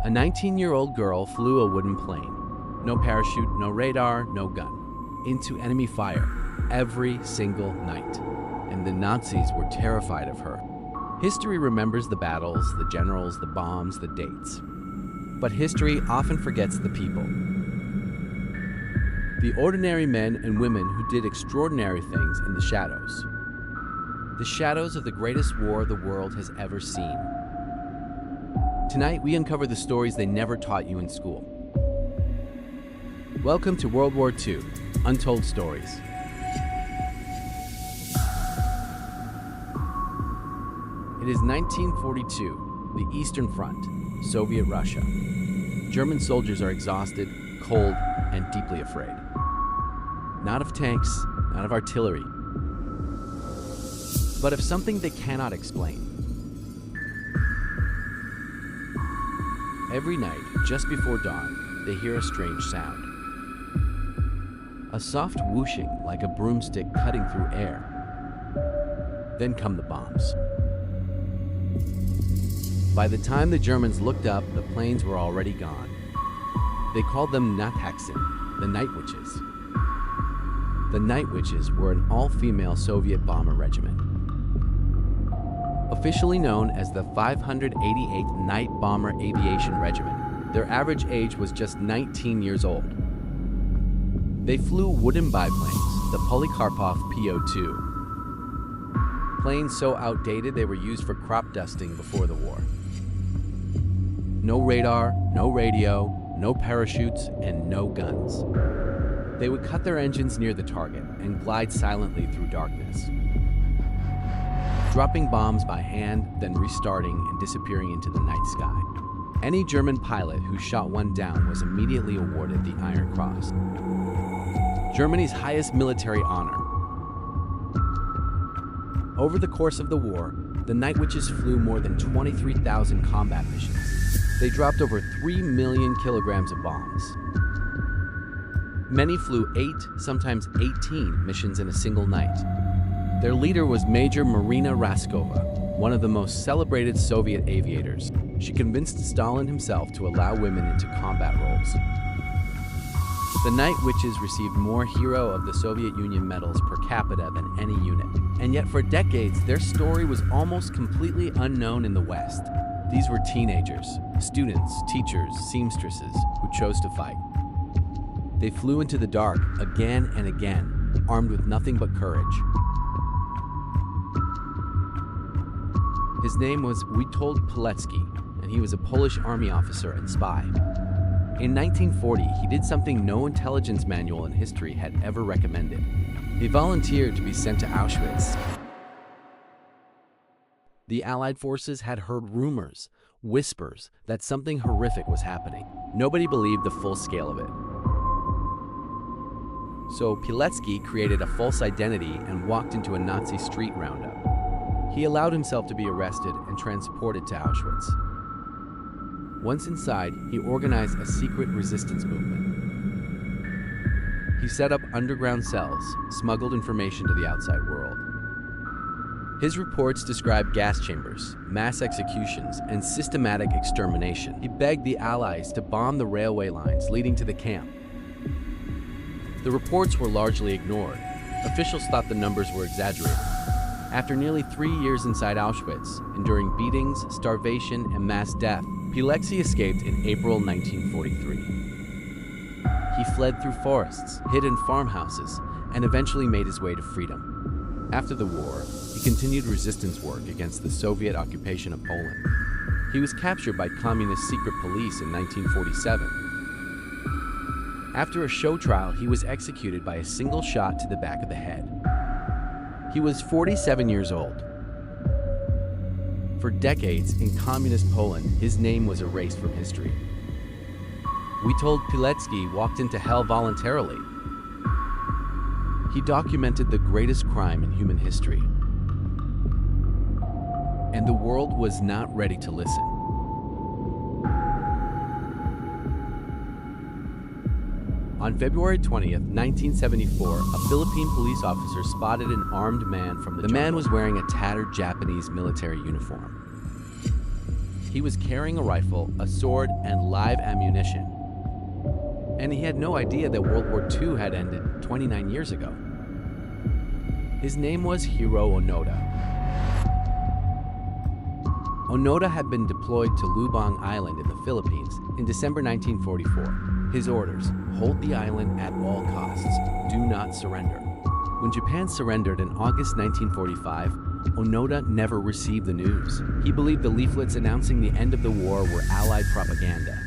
A 19-year-old girl flew a wooden plane. No parachute, no radar, no gun. Into enemy fire every single night. And the Nazis were terrified of her. History remembers the battles, the generals, the bombs, the dates. But history often forgets the people. The ordinary men and women who did extraordinary things in the shadows. The shadows of the greatest war the world has ever seen. Tonight, we uncover the stories they never taught you in school. Welcome to World War II, Untold Stories. It is 1942, the Eastern Front, Soviet Russia. German soldiers are exhausted, cold, and deeply afraid. Not of tanks, not of artillery, but of something they cannot explain. Every night, just before dawn, they hear a strange sound. A soft whooshing like a broomstick cutting through air. Then come the bombs. By the time the Germans looked up, the planes were already gone. They called them Nachthaxen, the Night Witches. The Night Witches were an all-female Soviet bomber regiment. Officially known as the 588th Night Bomber Aviation Regiment, their average age was just 19 years old. They flew wooden biplanes, the Polikarpov PO-2. Planes so outdated they were used for crop dusting before the war. No radar, no radio, no parachutes, and no guns. They would cut their engines near the target and glide silently through darkness, dropping bombs by hand, then restarting and disappearing into the night sky. Any German pilot who shot one down was immediately awarded the Iron Cross, Germany's highest military honor. Over the course of the war, the Night Witches flew more than 23,000 combat missions. They dropped over 3 million kilograms of bombs. Many flew 8, sometimes 18 missions in a single night. Their leader was Major Marina Raskova, one of the most celebrated Soviet aviators. She convinced Stalin himself to allow women into combat roles. The Night Witches received more Hero of the Soviet Union medals per capita than any unit. And yet for decades, their story was almost completely unknown in the West. These were teenagers, students, teachers, seamstresses who chose to fight. They flew into the dark again and again, armed with nothing but courage. His name was Witold Pilecki, and he was a Polish army officer and spy. In 1940, he did something no intelligence manual in history had ever recommended. He volunteered to be sent to Auschwitz. The Allied forces had heard rumors, whispers, that something horrific was happening. Nobody believed the full scale of it. So Pilecki created a false identity and walked into a Nazi street roundup. He allowed himself to be arrested and transported to Auschwitz. Once inside, he organized a secret resistance movement. He set up underground cells, smuggled information to the outside world. His reports described gas chambers, mass executions, and systematic extermination. He begged the Allies to bomb the railway lines leading to the camp. The reports were largely ignored. Officials thought the numbers were exaggerated. After nearly 3 years inside Auschwitz, enduring beatings, starvation, and mass death, Pilecki escaped in April 1943. He fled through forests, hid in farmhouses, and eventually made his way to freedom. After the war, he continued resistance work against the Soviet occupation of Poland. He was captured by communist secret police in 1947. After a show trial, he was executed by a single shot to the back of the head. He was 47 years old. For decades in communist Poland, his name was erased from history. Witold Pilecki walked into hell voluntarily. He documented the greatest crime in human history. And the world was not ready to listen. On February 20th, 1974, a Philippine police officer spotted an armed man from the jungle. The man was wearing a tattered Japanese military uniform. He was carrying a rifle, a sword, and live ammunition. And he had no idea that World War II had ended 29 years ago. His name was Hiro Onoda. Onoda had been deployed to Lubang Island in the Philippines in December 1944. His orders: hold the island at all costs, do not surrender. When Japan surrendered in August 1945, Onoda never received the news. He believed the leaflets announcing the end of the war were Allied propaganda.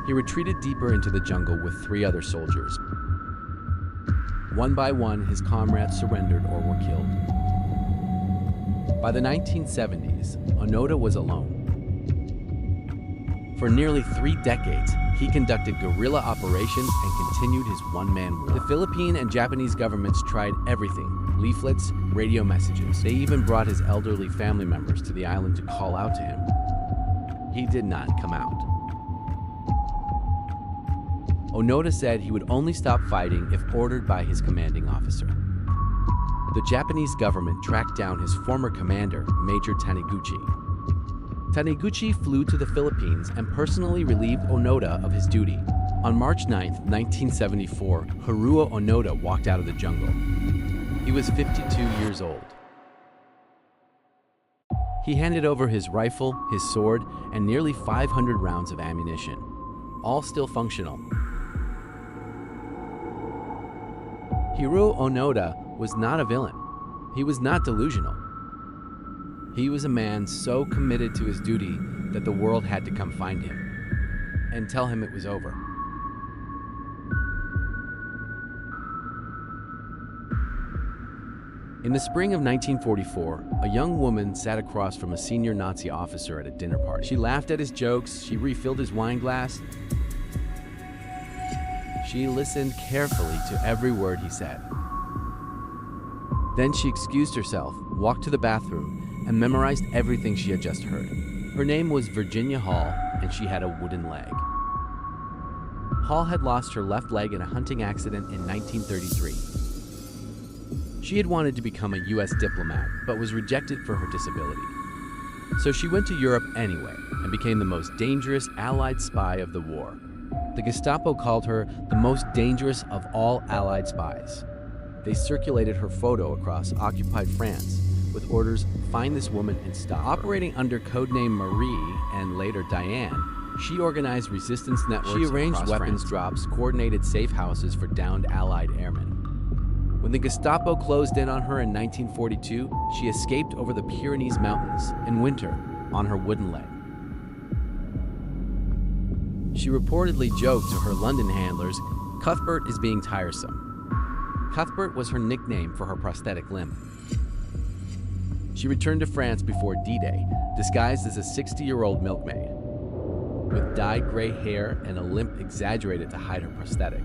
He retreated deeper into the jungle with 3 other soldiers. One by one, his comrades surrendered or were killed. By the 1970s, Onoda was alone. For nearly 3 decades, he conducted guerrilla operations and continued his one-man war. The Philippine and Japanese governments tried everything: leaflets, radio messages. They even brought his elderly family members to the island to call out to him. He did not come out. Onoda said he would only stop fighting if ordered by his commanding officer. The Japanese government tracked down his former commander, Major Taniguchi. Taniguchi flew to the Philippines and personally relieved Onoda of his duty. On March 9, 1974, Haruo Onoda walked out of the jungle. He was 52 years old. He handed over his rifle, his sword, and nearly 500 rounds of ammunition, all still functional. Hiro Onoda was not a villain. He was not delusional. He was a man so committed to his duty that the world had to come find him and tell him it was over. In the spring of 1944, a young woman sat across from a senior Nazi officer at a dinner party. She laughed at his jokes, she refilled his wine glass. She listened carefully to every word he said. Then she excused herself, walked to the bathroom, and memorized everything she had just heard. Her name was Virginia Hall, and she had a wooden leg. Hall had lost her left leg in a hunting accident in 1933. She had wanted to become a U.S. diplomat, but was rejected for her disability. So she went to Europe anyway, and became the most dangerous Allied spy of the war. The Gestapo called her the most dangerous of all Allied spies. They circulated her photo across occupied France with orders, find this woman and stop her. Operating under codename Marie and later Diane, she organized resistance networks. She arranged weapons drops, coordinated safe houses for downed Allied airmen. When the Gestapo closed in on her in 1942, she escaped over the Pyrenees Mountains in winter on her wooden leg. She reportedly joked to her London handlers, "Cuthbert is being tiresome." Cuthbert was her nickname for her prosthetic limb. She returned to France before D-Day, disguised as a 60-year-old milkmaid, with dyed gray hair and a limp exaggerated to hide her prosthetic.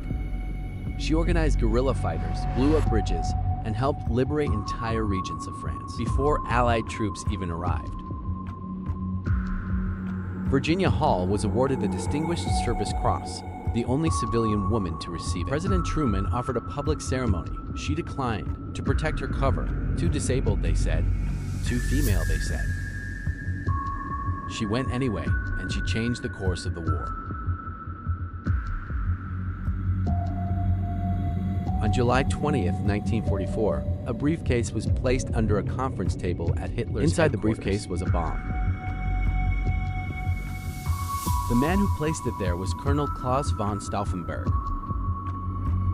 She organized guerrilla fighters, blew up bridges, and helped liberate entire regions of France before Allied troops even arrived. Virginia Hall was awarded the Distinguished Service Cross, the only civilian woman to receive it. President Truman offered a public ceremony. She declined to protect her cover. Too disabled, they said. Too female, they said. She went anyway, and she changed the course of the war. On July 20th, 1944, a briefcase was placed under a conference table at Hitler's Inside the briefcase was a bomb. The man who placed it there was Colonel Klaus von Stauffenberg,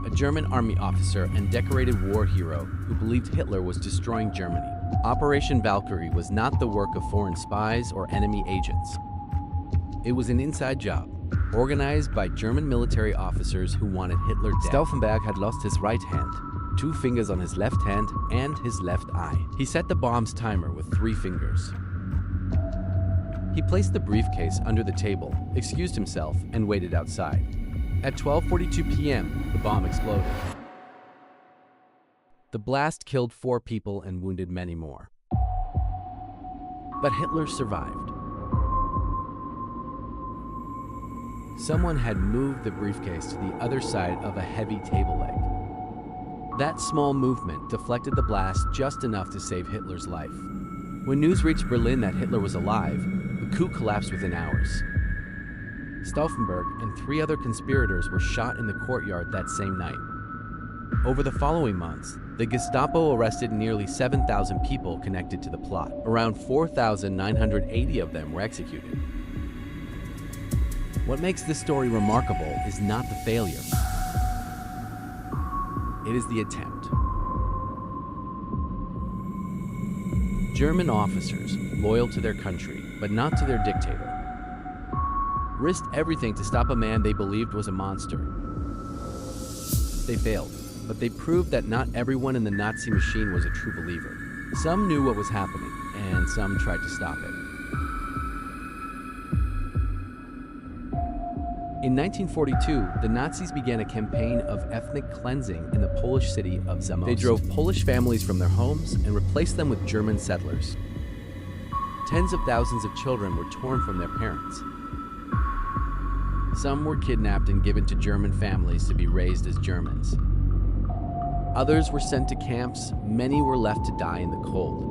a German army officer and decorated war hero who believed Hitler was destroying Germany. Operation Valkyrie was not the work of foreign spies or enemy agents. It was an inside job, organized by German military officers who wanted Hitler dead. Stauffenberg had lost his right hand, 2 fingers on his left hand, and his left eye. He set the bomb's timer with 3 fingers. He placed the briefcase under the table, excused himself, and waited outside. At 12:42 p.m., the bomb exploded. The blast killed 4 people and wounded many more. But Hitler survived. Someone had moved the briefcase to the other side of a heavy table leg. That small movement deflected the blast just enough to save Hitler's life. When news reached Berlin that Hitler was alive, The coup collapsed within hours. Stauffenberg and 3 other conspirators were shot in the courtyard that same night. Over the following months, the Gestapo arrested nearly 7,000 people connected to the plot. Around 4,980 of them were executed. What makes this story remarkable is not the failure. It is the attempt. German officers, loyal to their country, but not to their dictator, risked everything to stop a man they believed was a monster. They failed, but they proved that not everyone in the Nazi machine was a true believer. Some knew what was happening, and some tried to stop it. In 1942, the Nazis began a campaign of ethnic cleansing in the Polish city of Zamość. They drove Polish families from their homes and replaced them with German settlers. Tens of thousands of children were torn from their parents. Some were kidnapped and given to German families to be raised as Germans. Others were sent to camps, many were left to die in the cold.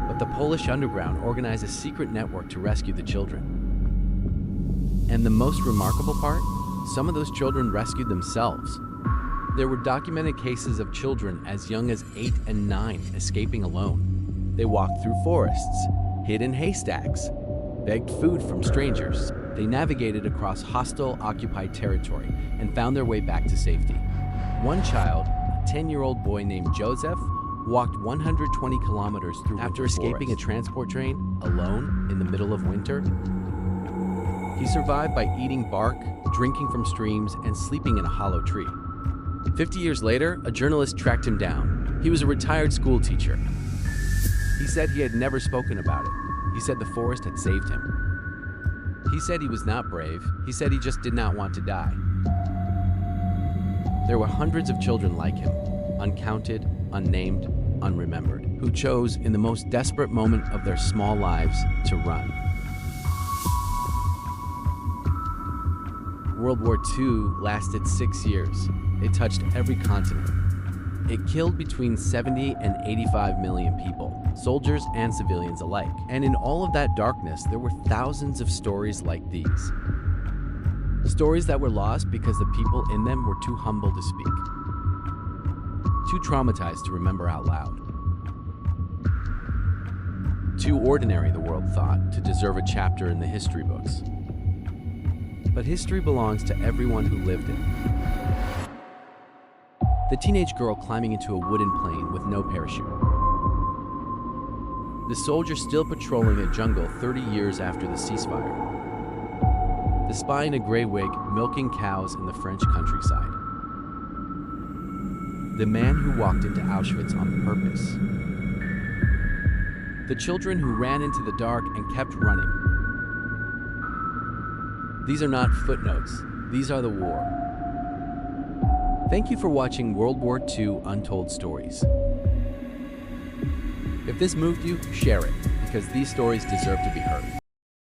But the Polish underground organized a secret network to rescue the children. And the most remarkable part? Some of those children rescued themselves. There were documented cases of children as young as 8 and 9 escaping alone. They walked through forests, hid in haystacks, begged food from strangers. They navigated across hostile, occupied territory and found their way back to safety. One child, a 10-year-old boy named Joseph, walked 120 kilometers through after escaping a transport train alone in the middle of winter. He survived by eating bark, drinking from streams, and sleeping in a hollow tree. 50 years later, a journalist tracked him down. He was a retired school teacher. He said he had never spoken about it. He said the forest had saved him. He said he was not brave. He said he just did not want to die. There were hundreds of children like him, uncounted, unnamed, unremembered, who chose, in the most desperate moment of their small lives, to run. World War II lasted 6 years. It touched every continent. It killed between 70 and 85 million people, soldiers and civilians alike. And in all of that darkness, there were thousands of stories like these. Stories that were lost because the people in them were too humble to speak, too traumatized to remember out loud, too ordinary, the world thought, to deserve a chapter in the history books. But history belongs to everyone who lived it. The teenage girl climbing into a wooden plane with no parachute. The soldier still patrolling a jungle 30 years after the ceasefire. The spy in a gray wig milking cows in the French countryside. The man who walked into Auschwitz on purpose. The children who ran into the dark and kept running. These are not footnotes. These are the war. Thank you for watching World War II Untold Stories. If this moved you, share it, because these stories deserve to be heard.